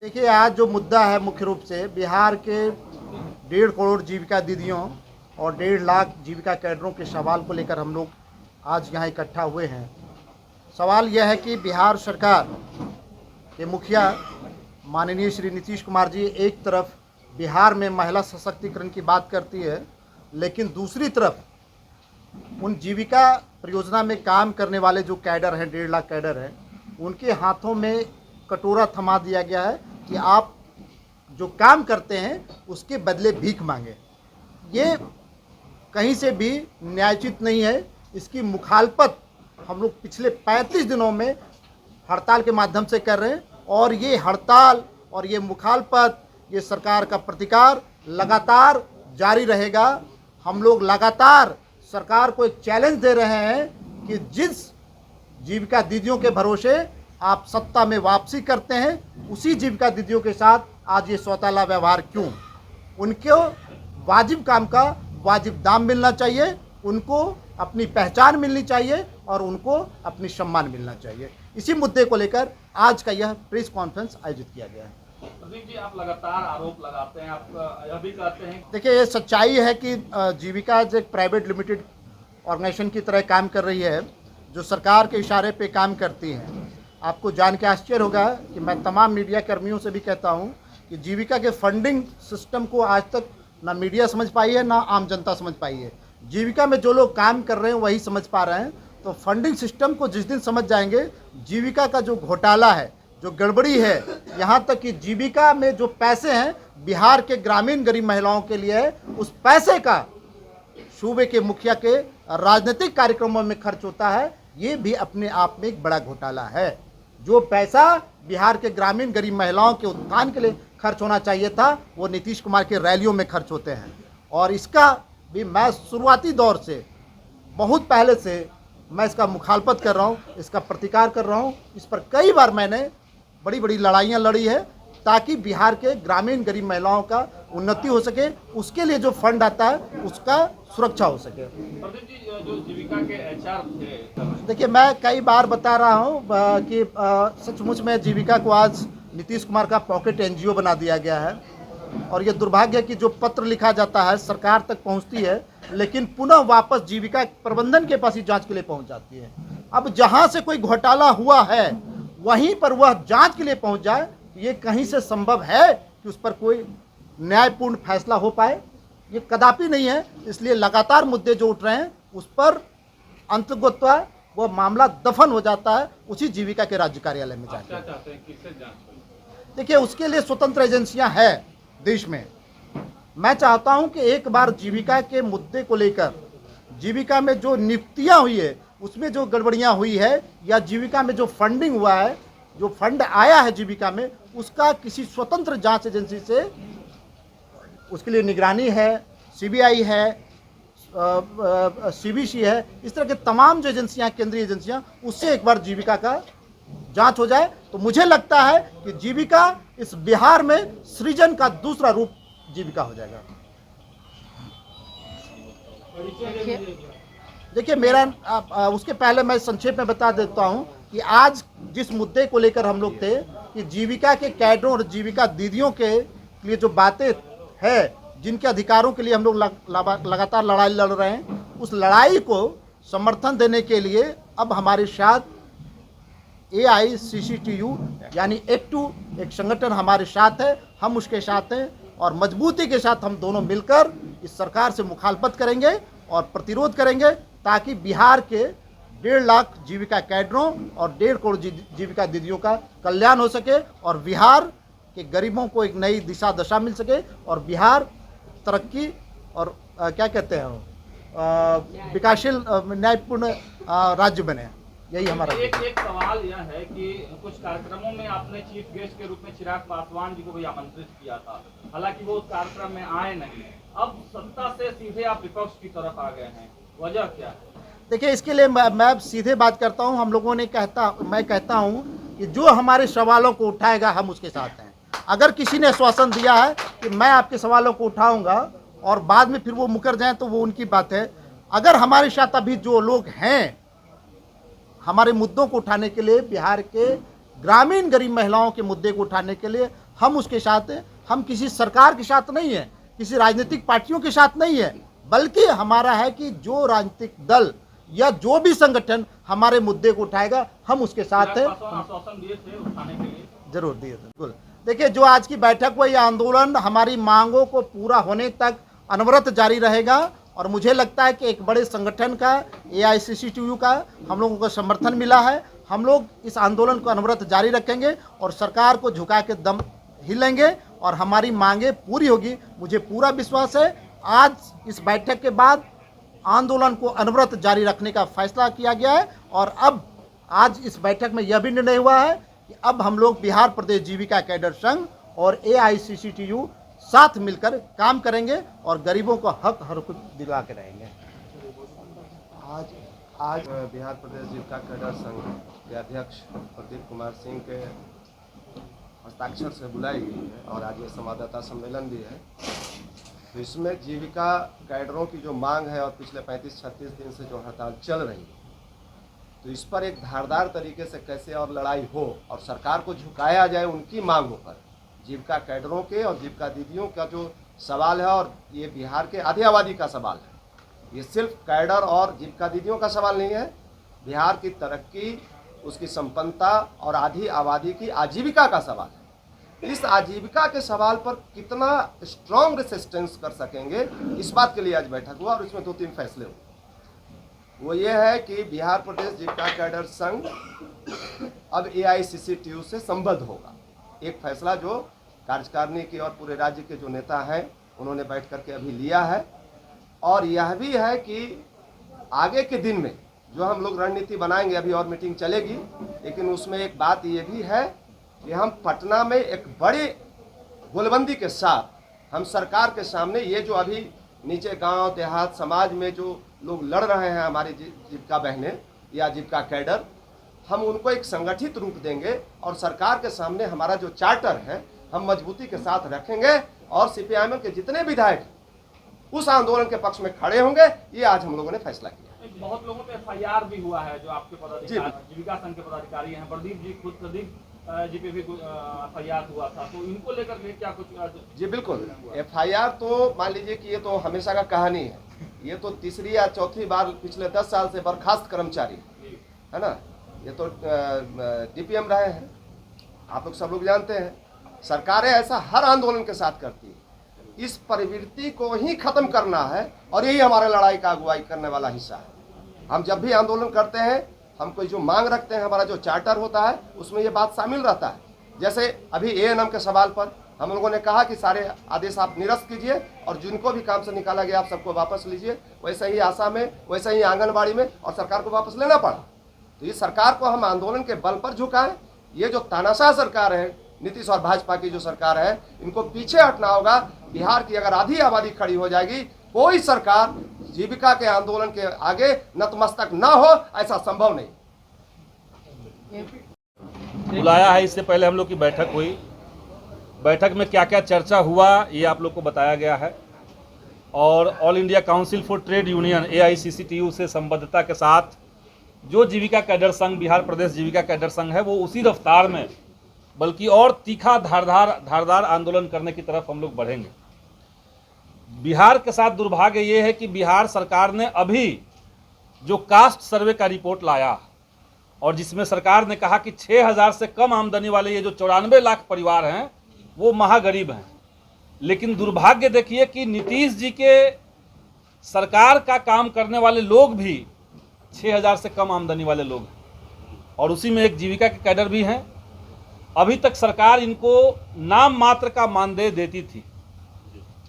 देखिए, आज जो मुद्दा है मुख्य रूप से बिहार के 1.5 करोड़ जीविका दीदियों और 1.5 लाख जीविका कैडरों के सवाल को लेकर हम लोग आज यहाँ इकट्ठा हुए हैं। सवाल यह है कि बिहार सरकार के मुखिया माननीय श्री नीतीश कुमार जी एक तरफ बिहार में महिला सशक्तिकरण की बात करती है, लेकिन दूसरी तरफ उन जीविका परियोजना में काम करने वाले जो कैडर हैं, 1.5 लाख कैडर हैं, उनके हाथों में कटोरा थमा दिया गया है कि आप जो काम करते हैं उसके बदले भीख मांगे। ये कहीं से भी न्यायोचित नहीं है। इसकी मुखालफत हम लोग पिछले 35 दिनों में हड़ताल के माध्यम से कर रहे हैं और ये हड़ताल और ये मुखालफत, ये सरकार का प्रतिकार लगातार जारी रहेगा। हम लोग लगातार सरकार को एक चैलेंज दे रहे हैं कि जिस जीविका दीदियों के भरोसे आप सत्ता में वापसी करते हैं, उसी जीविका दीदियों के साथ आज ये सौतेला व्यवहार क्यों? उनको वाजिब काम का वाजिब दाम मिलना चाहिए, उनको अपनी पहचान मिलनी चाहिए और उनको अपनी सम्मान मिलना चाहिए। इसी मुद्दे को लेकर आज का यह प्रेस कॉन्फ्रेंस आयोजित किया गया है। प्रदीप जी, आप लगातार आरोप लगाते हैं, आप यह भी कहते हैं। देखिए, ये सच्चाई है कि जीविका एक प्राइवेट लिमिटेड ऑर्गेनाइजेशन की तरह काम कर रही है, जो सरकार के इशारे पे काम करती है। आपको जान के आश्चर्य होगा कि मैं तमाम मीडिया कर्मियों से भी कहता हूं कि जीविका के फंडिंग सिस्टम को आज तक ना मीडिया समझ पाई है, ना आम जनता समझ पाई है। जीविका में जो लोग काम कर रहे हैं वही समझ पा रहे हैं। तो फंडिंग सिस्टम को जिस दिन समझ जाएंगे, जीविका का जो घोटाला है, जो गड़बड़ी है, यहाँ तक कि जीविका में जो पैसे हैं बिहार के ग्रामीण गरीब महिलाओं के लिए है, उस पैसे का सूबे के मुखिया के राजनीतिक कार्यक्रमों में खर्च होता है। ये भी अपने आप में एक बड़ा घोटाला है। जो पैसा बिहार के ग्रामीण गरीब महिलाओं के उत्थान के लिए खर्च होना चाहिए था, वो नीतीश कुमार के रैलियों में खर्च होते हैं। और इसका भी मैं शुरुआती दौर से, बहुत पहले से मैं इसका मुखालफत कर रहा हूँ, इसका प्रतिकार कर रहा हूँ। इस पर कई बार मैंने बड़ी बड़ी लड़ाइयाँ लड़ी है ताकि बिहार के ग्रामीण गरीब महिलाओं का उन्नति हो सके, उसके लिए जो फंड आता है उसका सुरक्षा हो सके। प्रदीप जी, जो जीविका के एचआर थे, देखिए, मैं कई बार बता रहा हूँ कि सचमुच में जीविका को आज नीतीश कुमार का पॉकेट एनजीओ बना दिया गया है। और ये दुर्भाग्य है कि जो पत्र लिखा जाता है सरकार तक पहुँचती है, लेकिन पुनः वापस जीविका प्रबंधन के पास ही जाँच के लिए पहुँच जाती है। अब जहाँ से कोई घोटाला हुआ है वहीं पर वह जाँच के लिए पहुँच जाए, ये कहीं से संभव है कि उस पर कोई न्यायपूर्ण फैसला हो पाए? ये कदापि नहीं है। इसलिए लगातार मुद्दे जो उठ रहे हैं उस पर अंततः वह मामला दफन हो जाता है उसी जीविका के राज्य कार्यालय में जाकर। क्या चाहते हैं, किससे जांच होगी? देखिए, उसके लिए स्वतंत्र एजेंसियां हैं देश में। मैं चाहता हूं कि एक बार जीविका के मुद्दे को लेकर, जीविका में जो नियुक्तियां हुई है उसमें जो गड़बड़ियां हुई है, या जीविका में जो फंडिंग हुआ है, जो फंड आया है जीविका में, उसका किसी स्वतंत्र जांच एजेंसी से, उसके लिए निगरानी है, सीबीआई है, सीबीसी है, इस तरह के तमाम जो एजेंसियां, केंद्रीय एजेंसियां, उससे एक बार जीविका का जांच हो जाए तो मुझे लगता है कि जीविका इस बिहार में सृजन का दूसरा रूप जीविका हो जाएगा। देखिए, मेरा उसके पहले मैं संक्षेप में बता देता हूं कि आज जिस मुद्दे को लेकर हम लोग थे कि जीविका के कैडरों और जीविका दीदियों के लिए जो बातें है, जिनके अधिकारों के लिए हम लोग लगातार लड़ाई लड़ रहे हैं, उस लड़ाई को समर्थन देने के लिए अब हमारे साथ AICCTU यानी एक्टू एक संगठन हमारे साथ है। हम उसके साथ हैं और मजबूती के साथ हम दोनों मिलकर इस सरकार से मुखालफत करेंगे और प्रतिरोध करेंगे, ताकि बिहार के 1.5 लाख जीविका कैडरों और 1.5 करोड़ जीविका दीदियों का कल्याण हो सके और बिहार के गरीबों को एक नई दिशा दशा मिल सके और बिहार तरक्की और क्या कहते हैं, विकासशील न्यायपूर्ण राज्य बने। यही हमारा एक सवाल यह है कि कुछ कार्यक्रमों में आपने चीफ गेस्ट के रूप में चिराग पासवान जी को भी आमंत्रित किया था, हालांकि वो उस कार्यक्रम में आए नहीं। अब सत्ता से सीधे आप विपक्ष की तरफ आ गए हैं, वजह क्या है? देखिए, इसके लिए मैं सीधे बात करता हूं। हम लोगों ने मैं कहता हूं कि जो हमारे सवालों को उठाएगा हम उसके साथ हैं। अगर किसी ने आश्वासन दिया है कि मैं आपके सवालों को उठाऊंगा और बाद में फिर वो मुकर जाएं तो वो उनकी बात है। अगर हमारे साथ अभी जो लोग हैं हमारे मुद्दों को उठाने के लिए, बिहार के ग्रामीण गरीब महिलाओं के मुद्दे को उठाने के लिए हम उसके साथ हैं। हम किसी सरकार के साथ नहीं है, किसी राजनीतिक पार्टियों के साथ नहीं है, बल्कि हमारा है कि जो राजनीतिक दल या जो भी संगठन हमारे मुद्दे को उठाएगा, हम उसके साथ हैं। आश्वासन दिए थे उठाने के लिए। जरूर दिए थे, बिल्कुल। देखिए, जो आज की बैठक हुई, यह आंदोलन हमारी मांगों को पूरा होने तक अनवरत जारी रहेगा और मुझे लगता है कि एक बड़े संगठन का, AICCTU का हम लोगों को समर्थन मिला है। हम लोग इस आंदोलन को अनवरत जारी रखेंगे और सरकार को झुका के दम हिलेंगे और हमारी मांगें पूरी होगी। मुझे पूरा विश्वास है। आज इस बैठक के बाद आंदोलन को अनवरत जारी रखने का फैसला किया गया है और अब आज इस बैठक में यह भी निर्णय हुआ है कि अब हम लोग बिहार प्रदेश जीविका कैडर संघ और AICCTU साथ मिलकर काम करेंगे और गरीबों को हक हर कुछ दिला के रहेंगे। आज बिहार प्रदेश जीविका कैडर संघ के अध्यक्ष प्रदीप कुमार सिंह के हस्ताक्षर से बुलाई गई है और आज ये संवाददाता सम्मेलन भी है। तो इसमें जीविका कैडरों की जो मांग है और पिछले 35-36 दिन से जो हड़ताल चल रही है, तो इस पर एक धारदार तरीके से कैसे और लड़ाई हो और सरकार को झुकाया जाए उनकी मांगों पर। जीविका कैडरों के और जीविका दीदियों का जो सवाल है, और ये बिहार के आधी आबादी का सवाल है, ये सिर्फ कैडर और जीविका दीदियों का सवाल नहीं है। बिहार की तरक्की, उसकी संपन्नता और आधी आबादी की आजीविका का सवाल है। इस आजीविका के सवाल पर कितना स्ट्रॉन्ग रेसिस्टेंस कर सकेंगे, इस बात के लिए आज बैठक हुआ और इसमें 2-3 फैसले हुए। वो ये है कि बिहार प्रदेश जीविका कैडर संघ अब AICCTU से संबद्ध होगा। एक फैसला जो कार्यकारिणी की और पूरे राज्य के जो नेता हैं उन्होंने बैठ करके अभी लिया है। और यह भी है कि आगे के दिन में जो हम लोग रणनीति बनाएंगे, अभी और मीटिंग चलेगी, लेकिन उसमें एक बात ये भी है कि हम पटना में एक बड़ी गोलबंदी के साथ हम सरकार के सामने ये जो अभी नीचे गांव देहात समाज में जो लोग लड़ रहे हैं, हमारी जीविका बहनें या जीविका कैडर, हम उनको एक संगठित रूप देंगे और सरकार के सामने हमारा जो चार्टर है हम मजबूती के साथ रखेंगे और CPIM के जितने विधायक उस आंदोलन के पक्ष में खड़े होंगे। ये आज हम लोगों ने फैसला किया। बहुत लोगों पे FIR भी हुआ है, जो आपके पदाधिकारी, जीविका संघ के पदाधिकारी हैं। प्रदीप जी, खुद प्रदीप जी पे भी FIR हुआ था, तो इनको लेकर के क्या कुछ? जी बिल्कुल, FIR तो मान लीजिए कि ये तो हमेशा का कहानी है। ये तो तीसरी या चौथी बार पिछले 10 साल से बर्खास्त कर्मचारी है ना, ये तो DPM रहे हैं, आप लोग सब लोग जानते हैं। सरकारें ऐसा हर आंदोलन के साथ करती है। इस प्रवृत्ति को ही खत्म करना है और यही हमारे लड़ाई का अगुवाई करने वाला हिस्सा है। हम जब भी आंदोलन करते हैं, हम कोई जो मांग रखते हैं, हमारा जो चार्टर होता है उसमें ये बात शामिल रहता है। जैसे अभी ANM के सवाल पर हम लोगों ने कहा कि सारे आदेश आप निरस्त कीजिए और जिनको भी काम से निकाला गया आप सबको वापस लीजिए। वैसे ही आशा में, वैसे ही आंगनबाड़ी में, और सरकार को वापस लेना पड़ा। तो ये सरकार को हम आंदोलन के बल पर झुकाएं। ये जो तानाशाह सरकार है, नीतीश और भाजपा की जो सरकार है, इनको पीछे हटना होगा। बिहार की अगर आधी आबादी खड़ी हो जाएगी, कोई सरकार जीविका के आंदोलन के आगे नतमस्तक ना हो, ऐसा संभव नहीं। बुलाया है, इससे पहले हम लोग की बैठक हुई। बैठक में क्या क्या चर्चा हुआ ये आप लोग को बताया गया है। और all India council for trade union AICCTU से संबद्धता के साथ जो जीविका कैडर संघ, बिहार प्रदेश जीविका कैडर संघ है, वो उसी रफ्तार में बल्कि और तीखा धारदार आंदोलन करने की तरफ हम लोग बढ़ेंगे। बिहार के साथ दुर्भाग्य ये है कि बिहार सरकार ने अभी जो कास्ट सर्वे का रिपोर्ट लाया और जिसमें सरकार ने कहा कि 6000 से कम आमदनी वाले ये जो 94 लाख परिवार हैं वो महागरीब हैं। लेकिन दुर्भाग्य देखिए कि नीतीश जी के सरकार का काम करने वाले लोग भी 6000 से कम आमदनी वाले लोग हैं और उसी में एक जीविका के कैडर भी हैं। अभी तक सरकार इनको नाम मात्र का मानदेय देती थी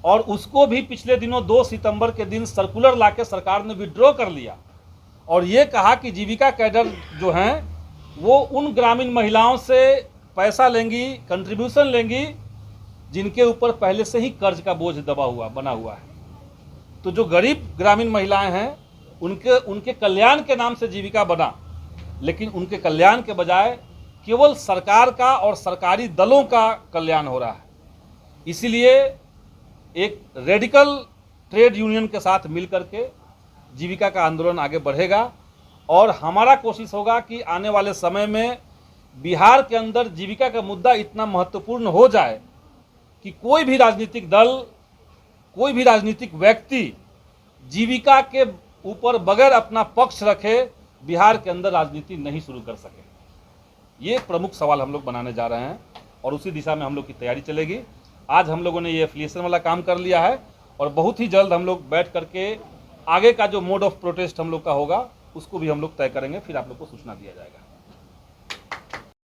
और उसको भी पिछले दिनों 2 सितंबर के दिन सर्कुलर लाके सरकार ने विड्रॉ कर लिया और ये कहा कि जीविका कैडर जो हैं वो उन ग्रामीण महिलाओं से पैसा लेंगी, कंट्रीब्यूशन लेंगी जिनके ऊपर पहले से ही कर्ज का बोझ बना हुआ है। तो जो गरीब ग्रामीण महिलाएं हैं उनके कल्याण के नाम से जीविका बना, लेकिन उनके कल्याण के बजाय केवल सरकार का और सरकारी दलों का कल्याण हो रहा है। इसीलिए एक रेडिकल ट्रेड यूनियन के साथ मिलकर के जीविका का आंदोलन आगे बढ़ेगा और हमारा कोशिश होगा कि आने वाले समय में बिहार के अंदर जीविका का मुद्दा इतना महत्वपूर्ण हो जाए कि कोई भी राजनीतिक दल, कोई भी राजनीतिक व्यक्ति जीविका के ऊपर बगैर अपना पक्ष रखे बिहार के अंदर राजनीति नहीं शुरू कर सके। ये एक प्रमुख सवाल हम लोग बनाने जा रहे हैं और उसी दिशा में हम लोग की तैयारी चलेगी। आज हम लोगों ने ये एफिलिएशन वाला काम कर लिया है और बहुत ही जल्द हम लोग बैठ करके आगे का जो मोड ऑफ प्रोटेस्ट हम लोग का होगा उसको भी हम लोग तय करेंगे, फिर आप लोग को सूचना दिया जाएगा।